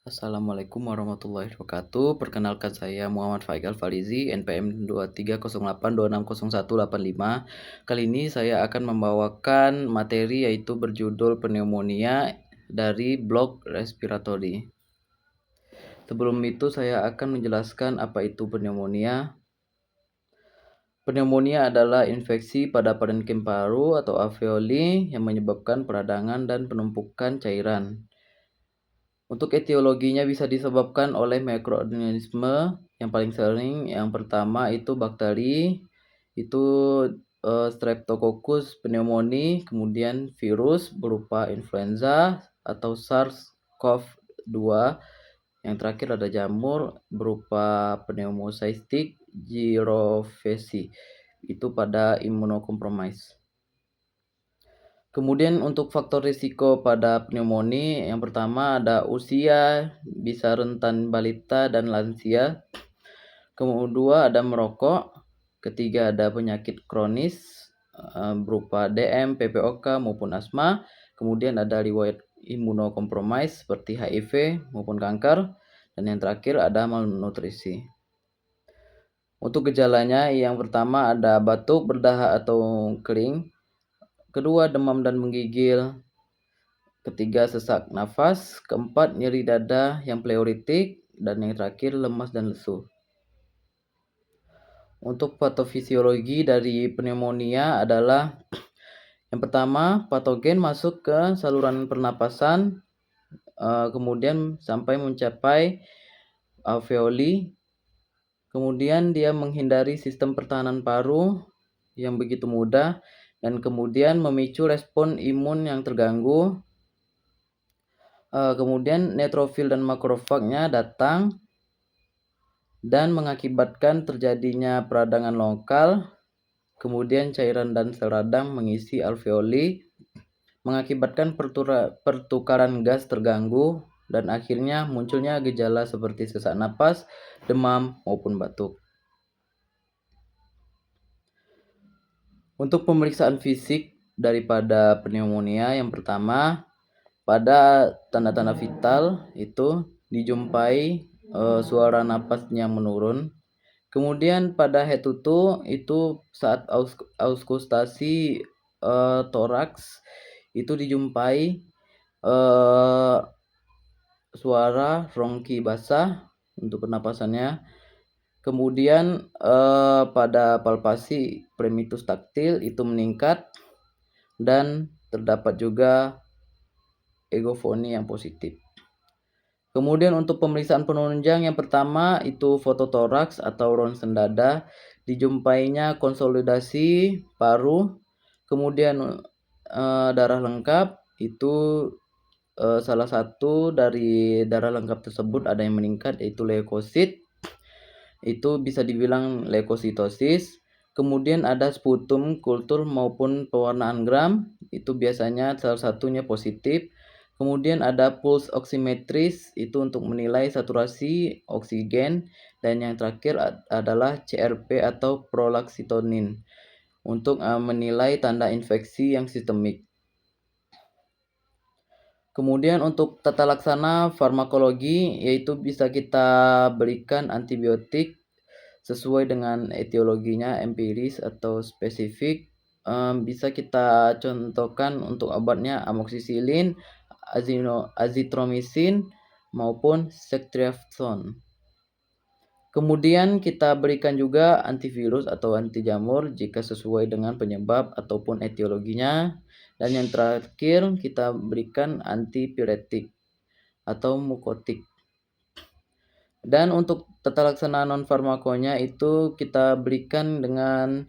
Assalamualaikum warahmatullahi wabarakatuh. Perkenalkan saya Muhammad Faikal Farizi, NPM 2308260185. Kali ini saya akan membawakan materi yaitu berjudul pneumonia dari blok respiratory. Sebelum itu saya akan menjelaskan apa itu pneumonia. Pneumonia adalah infeksi pada parenkim paru atau alveoli yang menyebabkan peradangan dan penumpukan cairan. Untuk etiologinya bisa disebabkan oleh mikroorganisme yang paling sering. Yang pertama itu bakteri, itu Streptococcus pneumoniae, kemudian virus berupa influenza atau SARS-CoV-2. Yang terakhir ada jamur berupa pneumocystis jirovecii, itu pada immunocompromised. Kemudian untuk faktor risiko pada pneumonia, yang pertama ada usia, bisa rentan balita dan lansia. Kedua ada merokok. Ketiga ada penyakit kronis berupa DM, PPOK maupun asma. Kemudian ada riwayat imunokompromis seperti HIV maupun kanker. Dan yang terakhir ada malnutrisi. Untuk gejalanya, yang pertama ada batuk, berdahak atau kering. Kedua, demam dan menggigil. Ketiga, sesak nafas. Keempat, nyeri dada yang pleuritik. Dan yang terakhir, lemas dan lesu. Untuk patofisiologi dari pneumonia adalah yang pertama, patogen masuk ke saluran pernapasan, kemudian sampai mencapai alveoli. Kemudian dia menghindari sistem pertahanan paru yang begitu mudah, dan kemudian memicu respon imun yang terganggu. Kemudian neutrofil dan makrofagnya datang dan mengakibatkan terjadinya peradangan lokal. Kemudian cairan dan sel radang mengisi alveoli, mengakibatkan pertukaran gas terganggu, dan akhirnya munculnya gejala seperti sesak napas, demam, maupun batuk. Untuk pemeriksaan fisik daripada pneumonia, yang pertama, pada tanda-tanda vital itu dijumpai suara napasnya menurun. Kemudian pada head to toe itu saat auskustasi toraks itu dijumpai suara rongki basah untuk pernapasannya. Kemudian pada palpasi primitus taktil itu meningkat, dan terdapat juga egofoni yang positif. Kemudian untuk pemeriksaan penunjang, yang pertama itu fototoraks atau ronsen dada, dijumpainya konsolidasi paru. Kemudian darah lengkap itu salah satu dari darah lengkap tersebut ada yang meningkat yaitu leukosit, itu bisa dibilang leukositosis. Kemudian ada sputum kultur maupun pewarnaan gram, itu biasanya salah satunya positif. Kemudian ada pulse oximetris, itu untuk menilai saturasi oksigen. Dan yang terakhir adalah CRP atau prolaksitonin untuk menilai tanda infeksi yang sistemik. Kemudian untuk tata laksana farmakologi, yaitu bisa kita berikan antibiotik sesuai dengan etiologinya empiris atau spesifik. Bisa kita contohkan untuk obatnya amoxicillin, azitromisin, maupun ceftriaxone. Kemudian kita berikan juga antivirus atau anti jamur jika sesuai dengan penyebab ataupun etiologinya. Dan yang terakhir kita berikan antipiretik atau mukotik. Dan untuk tata laksana non farmakonya itu kita berikan dengan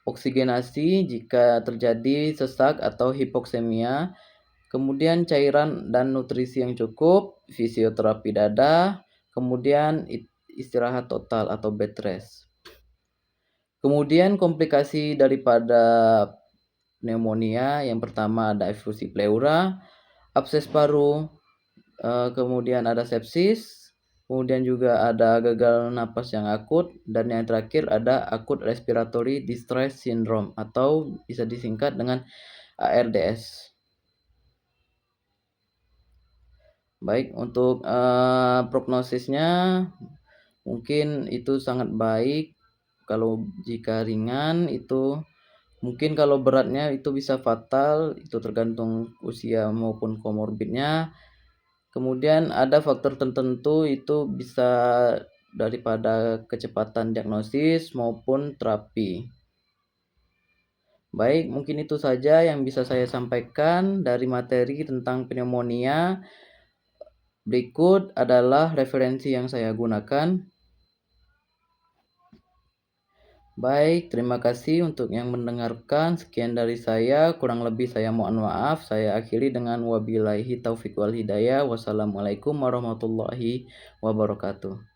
oksigenasi jika terjadi sesak atau hipoksemia, kemudian cairan dan nutrisi yang cukup, fisioterapi dada, kemudian istirahat total atau bed rest. Kemudian komplikasi daripada pneumonia, yang pertama ada efusi pleura, abses paru, kemudian ada sepsis, kemudian juga ada gagal napas yang akut, dan yang terakhir ada acute respiratory distress syndrome atau bisa disingkat dengan ARDS. Baik, untuk, prognosisnya mungkin itu sangat baik. Kalau jika ringan itu mungkin, kalau beratnya itu bisa fatal, itu tergantung usia maupun komorbidnya. Kemudian ada faktor tertentu itu bisa daripada kecepatan diagnosis maupun terapi. Baik, mungkin itu saja yang bisa saya sampaikan dari materi tentang pneumonia. Berikut adalah referensi yang saya gunakan. Baik, terima kasih untuk yang mendengarkan. Sekian dari saya, kurang lebih saya mohon maaf. Saya akhiri dengan wabillahi taufiq wal hidayah. Wassalamualaikum warahmatullahi wabarakatuh.